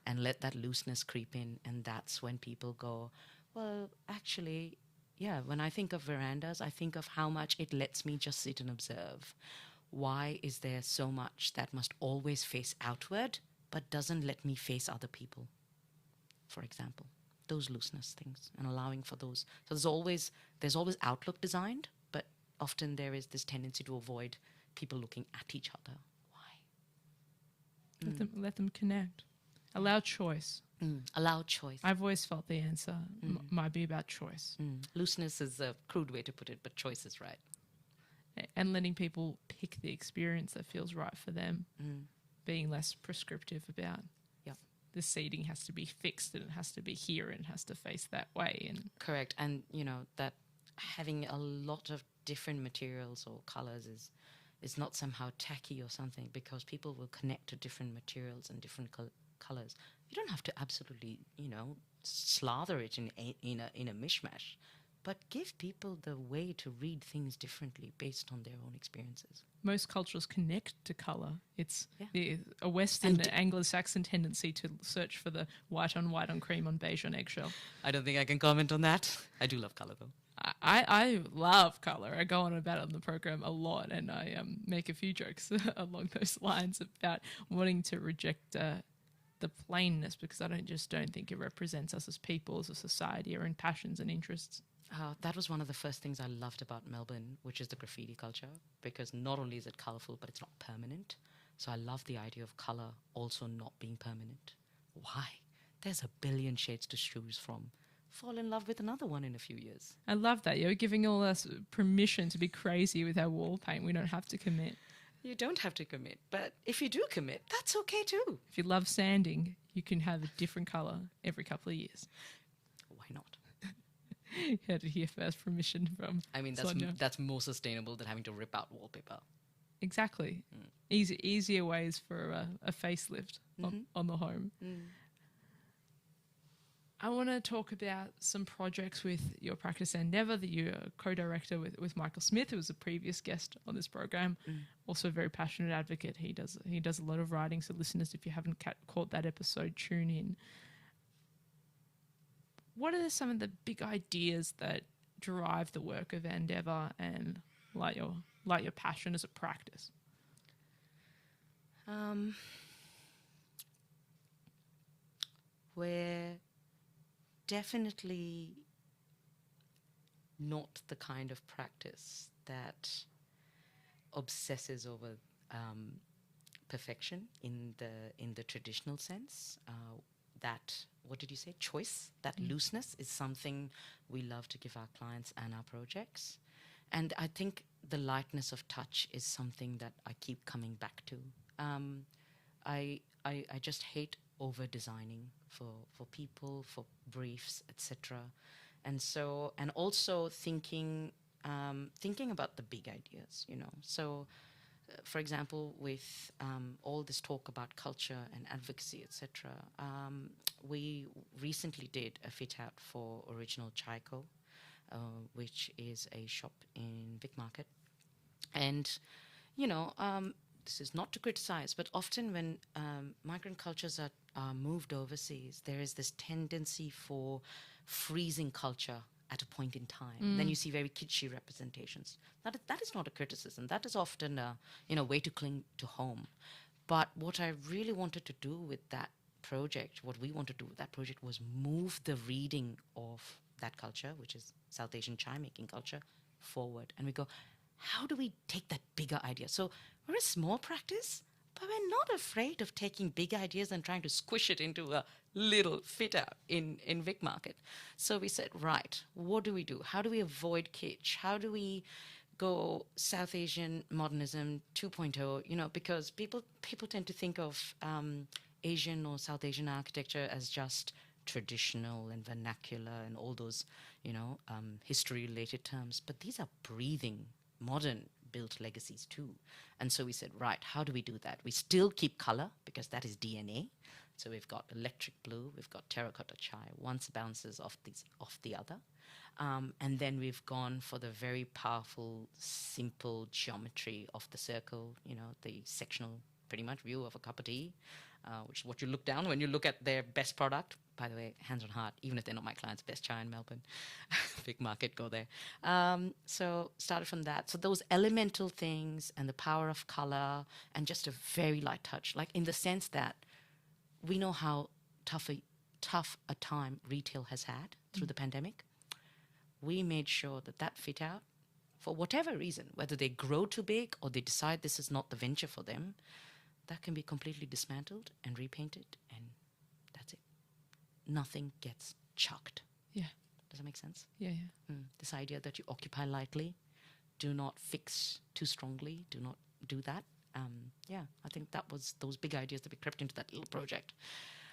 and let that looseness creep in. And that's when people go, well, actually, yeah, when I think of verandas, I think of how much it lets me just sit and observe. Why is there so much that must always face outward but doesn't let me face other people, for example? Those looseness things and allowing for those. So there's always outlook designed, but often there is this tendency to avoid people looking at each other. Why? Let them connect. Allow choice. Allow choice. I've always felt the answer might be about choice. Looseness is a crude way to put it, but choice is right. And letting people pick the experience that feels right for them. Being less prescriptive about the seating has to be fixed and it has to be here and it has to face that way. And correct. And, that having a lot of different materials or colors is not somehow tacky or something, because people will connect to different materials and different colors. You don't have to absolutely, slather it in a mishmash, but give people the way to read things differently based on their own experiences. Most cultures connect to colour. It's a Western Anglo-Saxon tendency to search for the white on cream on beige on eggshell. I don't think I can comment on that. I do love colour, though. I love colour. I go on about it on the program a lot, and I make a few jokes along those lines about wanting to reject the plainness, because I don't think it represents us as people, as a society, our own passions and interests. That was one of the first things I loved about Melbourne, which is the graffiti culture, because not only is it colourful, but it's not permanent. So I love the idea of colour also not being permanent. Why? There's a billion shades to choose from. Fall in love with another one in a few years. I love that. You're giving all us permission to be crazy with our wall paint. We don't have to commit. You don't have to commit, but if you do commit, that's okay too. If you love sanding, you can have a different colour every couple of years. Why not? You had to hear first permission from Sonia. That's more sustainable than having to rip out wallpaper. Exactly. Easier ways for a facelift on the home. I want to talk about some projects with your practice endeavour that you're a co-director with Michael Smith, who was a previous guest on this program. Also a very passionate advocate. He does a lot of writing, so listeners, if you haven't caught that episode, tune in. What are some of the big ideas that drive the work of endeavour and light your passion as a practice? We're definitely not the kind of practice that obsesses over perfection in the traditional sense. That, what did you say, choice, that looseness is something we love to give our clients and our projects. And I think the lightness of touch is something that I keep coming back to. I just hate over designing for people, for briefs, etc. And also thinking about the big ideas, So for example, with all this talk about culture and advocacy, etc., we recently did a fit out for Original Chaiko, which is a shop in Vic Market. And, this is not to criticize, but often when migrant cultures are moved overseas, there is this tendency for freezing culture at a point in time. Then you see very kitschy representations. That is not a criticism. That is often a way to cling to home. But what I really wanted to do with that project, what we wanted to do with that project, was move the reading of that culture, which is South Asian chai making culture, forward. And we go, how do we take that bigger idea? So we're a small practice, but but we're not afraid of taking big ideas and trying to squish it into a little fit out in Vic Market. So we said, right, what do we do? How do we avoid kitsch? How do we go South Asian modernism 2.0? You know, because people tend to think of Asian or South Asian architecture as just traditional and vernacular and all those, history related terms. But these are breathing, modern built legacies too. And so we said, right, how do we do that? We still keep color because that is DNA. So we've got electric blue, we've got terracotta chai. Once bounces off the other. And then we've gone for the very powerful, simple geometry of the circle, the sectional pretty much view of a cup of tea, which is what you look down when you look at their best product. By the way, hands on heart, even if they're not my clients, best chai in Melbourne, Big Market, go there. So started from that. So those elemental things and the power of color and just a very light touch, like in the sense that we know how tough a time retail has had through the pandemic. We made sure that fit out, for whatever reason, whether they grow too big or they decide this is not the venture for them, that can be completely dismantled and repainted, and that's it. Nothing gets chucked. Yeah. Does that make sense? Yeah. This idea that you occupy lightly, do not fix too strongly, do not do that. I think that was those big ideas that we crept into that little project.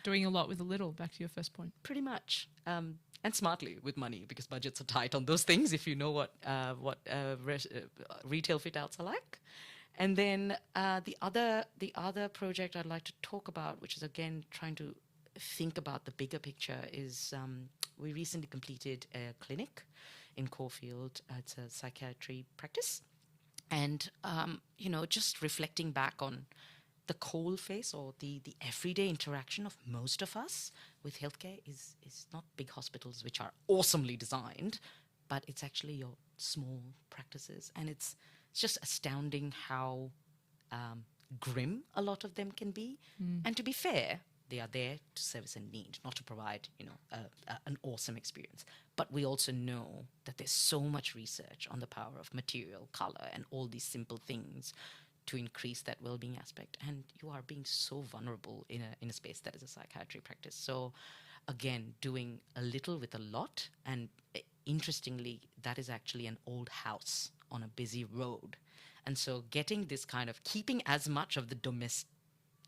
Doing a lot with a little, back to your first point. Pretty much. And smartly with money, because budgets are tight on those things if you know what retail fit outs are like. And then the other project I'd like to talk about, which is again trying to think about the bigger picture, is we recently completed a clinic in Caulfield. It's a psychiatry practice. And, just reflecting back on the coal face or the everyday interaction of most of us with healthcare is not big hospitals, which are awesomely designed, but it's actually your small practices. And it's just astounding how grim a lot of them can be. And to be fair, they are there to service a need, not to provide, an awesome experience. But we also know that there's so much research on the power of material, color, and all these simple things to increase that well-being aspect. And you are being so vulnerable in a space that is a psychiatry practice. So again, doing a little with a lot. And interestingly, that is actually an old house on a busy road. And so getting this kind of keeping as much of the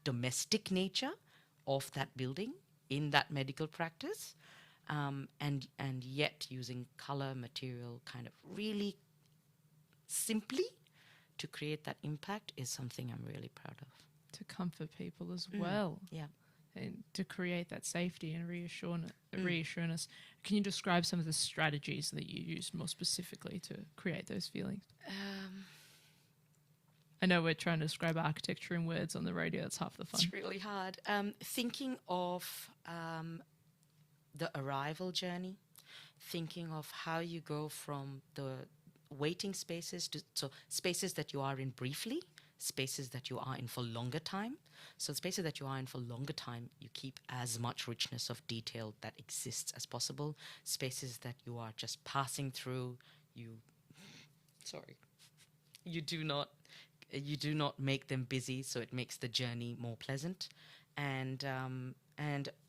domestic nature of that building in that medical practice, and yet using color, material kind of really simply to create that impact is something I'm really proud of. To comfort people as well. Yeah. And to create that safety and reassuring us. Can you describe some of the strategies that you used more specifically to create those feelings? I know we're trying to describe architecture in words on the radio. That's half the fun. It's really hard. Thinking of the arrival journey, thinking of how you go from the waiting spaces to spaces that you are in briefly, spaces that you are in for longer time. So spaces that you are in for longer time, you keep as much richness of detail that exists as possible. Spaces that you are just passing through, you do not make them busy, so it makes the journey more pleasant. And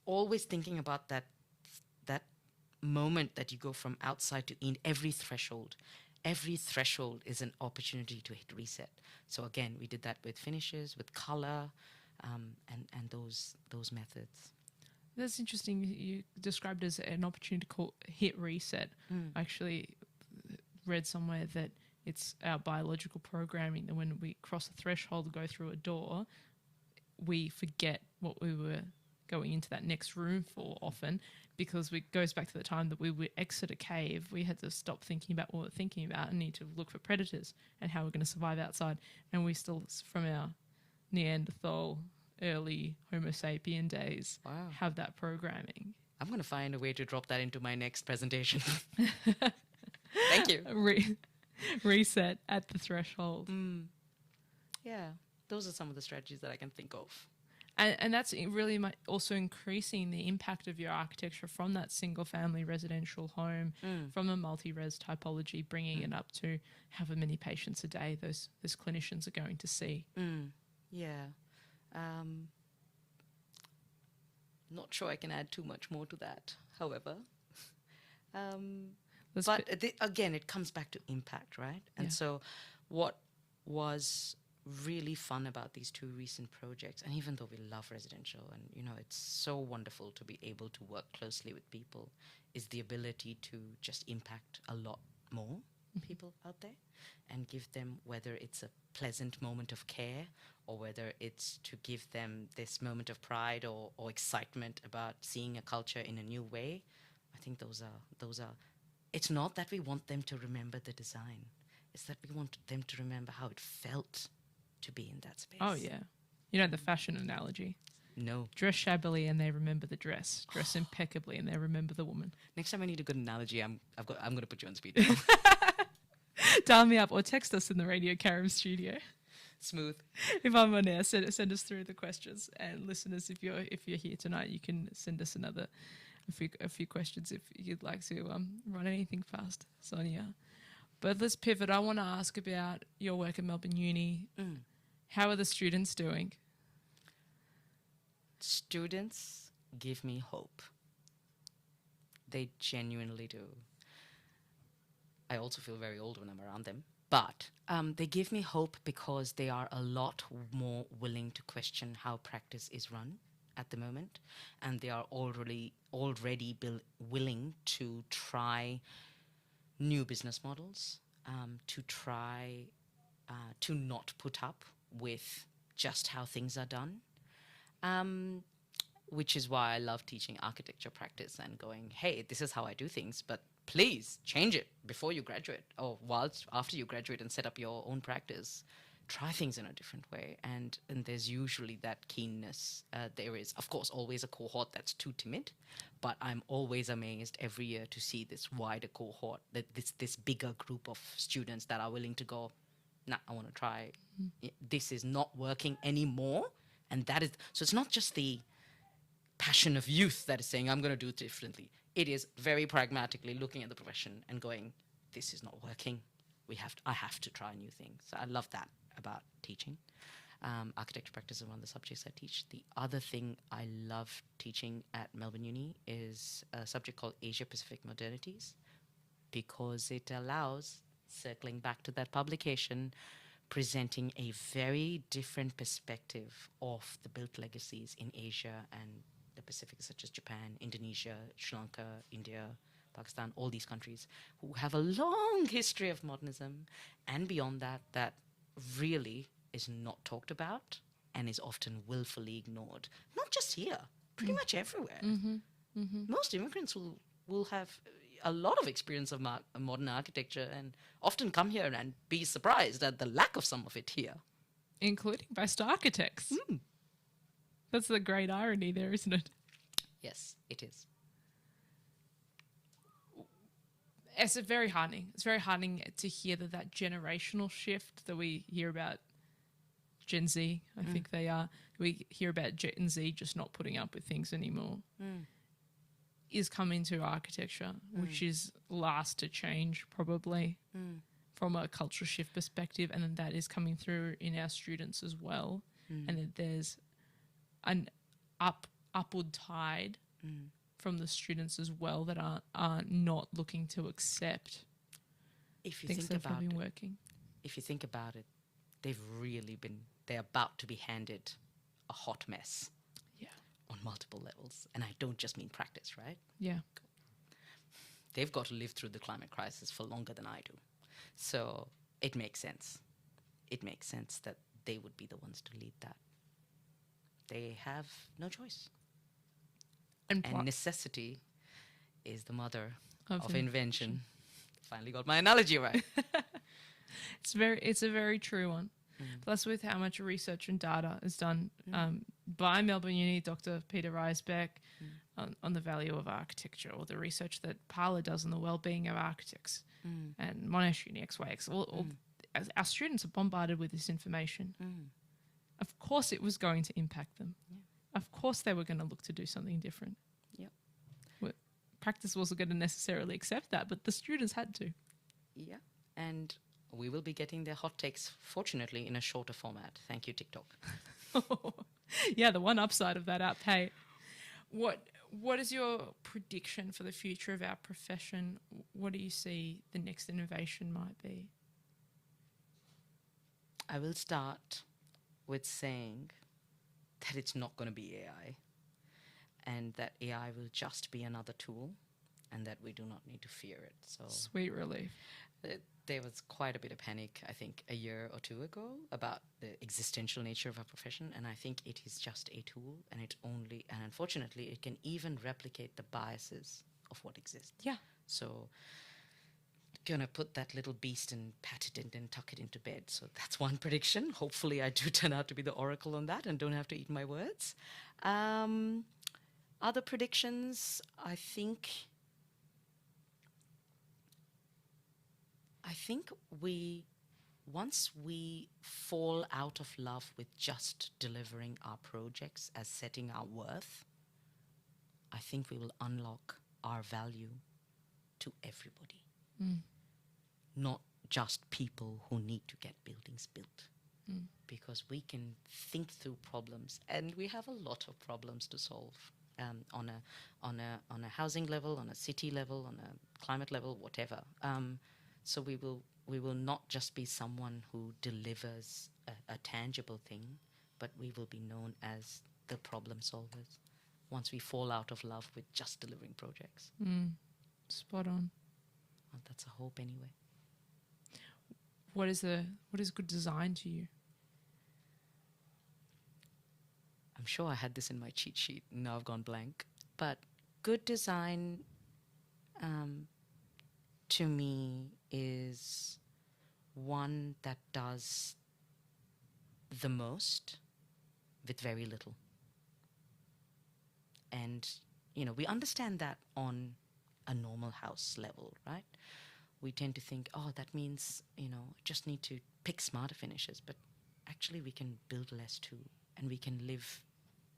always thinking about that moment that you go from outside to in. Every threshold is an opportunity to hit reset. So again, we did that with finishes, with color, and those methods. That's interesting. You described it as an opportunity to hit reset. I actually read somewhere that it's our biological programming that when we cross a threshold and go through a door, we forget what we were going into that next room for often, because it goes back to the time that we would exit a cave. We had to stop thinking about what we're thinking about and need to look for predators and how we're going to survive outside. And we still, from our Neanderthal, early Homo sapien days, have that programming. I'm going to find a way to drop that into my next presentation. Thank you. Reset at the threshold. Yeah, those are some of the strategies that I can think of. And that's really also increasing the impact of your architecture from that single-family residential home, from a multi-res typology, bringing it up to however many patients a day those clinicians are going to see. Yeah. Not sure I can add too much more to that, however. Let's But again, it comes back to impact, right? And Yeah. so what was really fun about these two recent projects, and even though we love residential and, you know, it's so wonderful to be able to work closely with people, is the ability to just impact a lot more people out there and give them, whether it's a pleasant moment of care or whether it's to give them this moment of pride or excitement about seeing a culture in a new way. I think those are it's not that we want them to remember the design, it's that we want them to remember how it felt to be in that space. Oh, yeah. You know the fashion analogy. No. Dress shabbily and they remember the dress. Dress impeccably and they remember the woman. Next time I need a good analogy, I'm going to put you on speed dial. Dial me up or text us in the Radio Caram studio. Smooth. If I'm on air, send us through the questions. And listeners, if you're here tonight, you can send us a few questions if you'd like to run anything fast, Sonia. But let's pivot. I want to ask about your work at Melbourne Uni. How are the students doing? Students give me hope. They genuinely do. I also feel very old when I'm around them. But they give me hope because they are a lot more willing to question how practice is run at the moment. And they are already willing to try new business models, to try to not put up with just how things are done. Which is why I love teaching architecture practice and going, hey, this is how I do things, but please change it before you graduate or whilst after you graduate and set up your own practice. Try things in a different way. And there's usually that keenness. There is, of course, always a cohort that's too timid, but I'm always amazed every year to see this wider cohort, that this bigger group of students that are willing to go, nah, I want to try. This is not working anymore. And that is, so it's not just the passion of youth that is saying, I'm going to do it differently. It is very pragmatically looking at the profession and going, this is not working. I have to try new things. So I love that about teaching. Architecture practice is one of the subjects I teach. The other thing I love teaching at Melbourne Uni is a subject called Asia Pacific Modernities, because it allows, circling back to that publication, presenting a very different perspective of the built legacies in Asia and the Pacific, such as Japan, Indonesia, Sri Lanka, India, Pakistan, all these countries who have a long history of modernism, and beyond that, that really is not talked about and is often willfully ignored. Not just here, pretty much everywhere. Most immigrants will have a lot of experience of modern architecture and often come here and be surprised at the lack of some of it here. Including best architects. That's the great irony there, isn't it? Yes, it is. It's very heartening. It's very heartening to hear that generational shift that we hear about Gen Z, I think they are. We hear about Gen Z just not putting up with things anymore. Is coming to architecture, which is last to change probably from a cultural shift perspective, and then that is coming through in our students as well, and that there's an upward tide from the students as well that are not looking to accept If you things think that have about been it, working. if you think about it, they're about to be handed a hot mess. Yeah. On multiple levels. And I don't just mean practice, right? Yeah. They've got to live through the climate crisis for longer than I do. So it makes sense. It makes sense that they would be the ones to lead that. They have no choice. And necessity is the mother of invention. Finally got my analogy right. It's a very true one. Plus, with how much research and data is done by Melbourne Uni, Dr. Peter Reisbeck, on the value of architecture, or the research that Parla does on the well-being of architects, and Monash Uni, XYX, as our students are bombarded with this information. Of course it was going to impact them. Of course they were going to look to do something different. Practice wasn't going to necessarily accept that, but the students had to. Yeah, and we will be getting their hot takes, fortunately, in a shorter format. Thank you, TikTok. Yeah, the one upside of that app, hey. What is your prediction for the future of our profession? What do you see the next innovation might be? I will start with saying that it's not going to be AI, and that AI will just be another tool, and that we do not need to fear it. So Sweet relief. there was quite a bit of panic, I think, a year or two ago about the existential nature of our profession, and I think it is just a tool, and unfortunately, it can even replicate the biases of what exists. Yeah. So, gonna put that little beast and pat it in and tuck it into bed. So that's one prediction. Hopefully, I do turn out to be the oracle on that and don't have to eat my words. Other predictions, I think once we fall out of love with just delivering our projects as setting our worth, I think we will unlock our value to everybody. Not just people who need to get buildings built. Because we can think through problems, and we have a lot of problems to solve on a housing level, on a city level, on a climate level, whatever. So we will not just be someone who delivers a tangible thing, but we will be known as the problem solvers once we fall out of love with just delivering projects. Spot on. Well, that's a hope anyway. What is good design to you? I'm sure I had this in my cheat sheet, and now I've gone blank. But good design to me is one that does the most with very little. And, we understand that on a normal house level, right? We tend to think, that means, just need to pick smarter finishes. But actually we can build less too. And we can live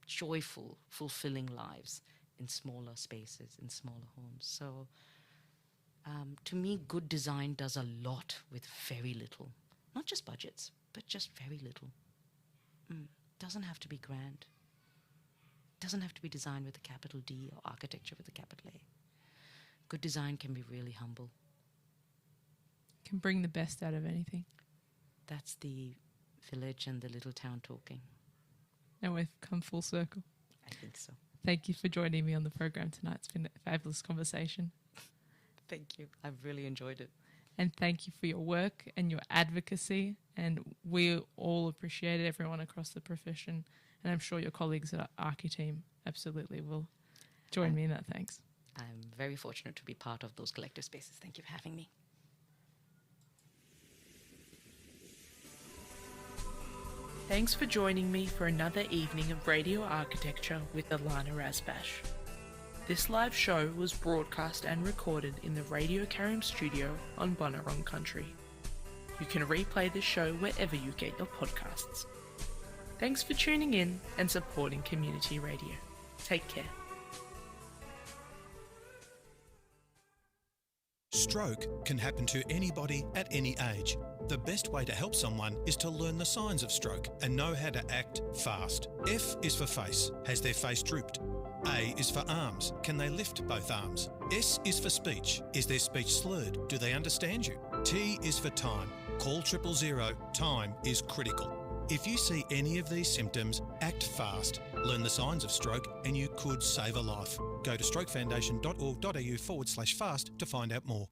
joyful, fulfilling lives in smaller spaces, in smaller homes. So to me, good design does a lot with very little. Not just budgets, but just very little. Doesn't have to be grand. Doesn't have to be design with a capital D or architecture with a capital A. Good design can be really humble. Can bring the best out of anything. That's the village and the little town talking. And we've come full circle. I think so. Thank you for joining me on the program tonight. It's been a fabulous conversation. Thank you. I've really enjoyed it. And thank you for your work and your advocacy. And we all appreciate it, everyone across the profession. And I'm sure your colleagues at Archi Team absolutely will join me in that. Thanks. I'm very fortunate to be part of those collective spaces. Thank you for having me. Thanks for joining me for another evening of Radio Architecture with Ilana Razbash. This live show was broadcast and recorded in the Radio Karim studio on Bunurong Country. You can replay the show wherever you get your podcasts. Thanks for tuning in and supporting community radio. Take care. Stroke can happen to anybody at any age. The best way to help someone is to learn the signs of stroke and know how to act fast. F is for face. Has their face drooped? A is for arms. Can they lift both arms? S is for speech. Is their speech slurred? Do they understand you? T is for time. Call 000. Time is critical. If you see any of these symptoms, act fast. Learn the signs of stroke and you could save a life. Go to strokefoundation.org.au/fast to find out more.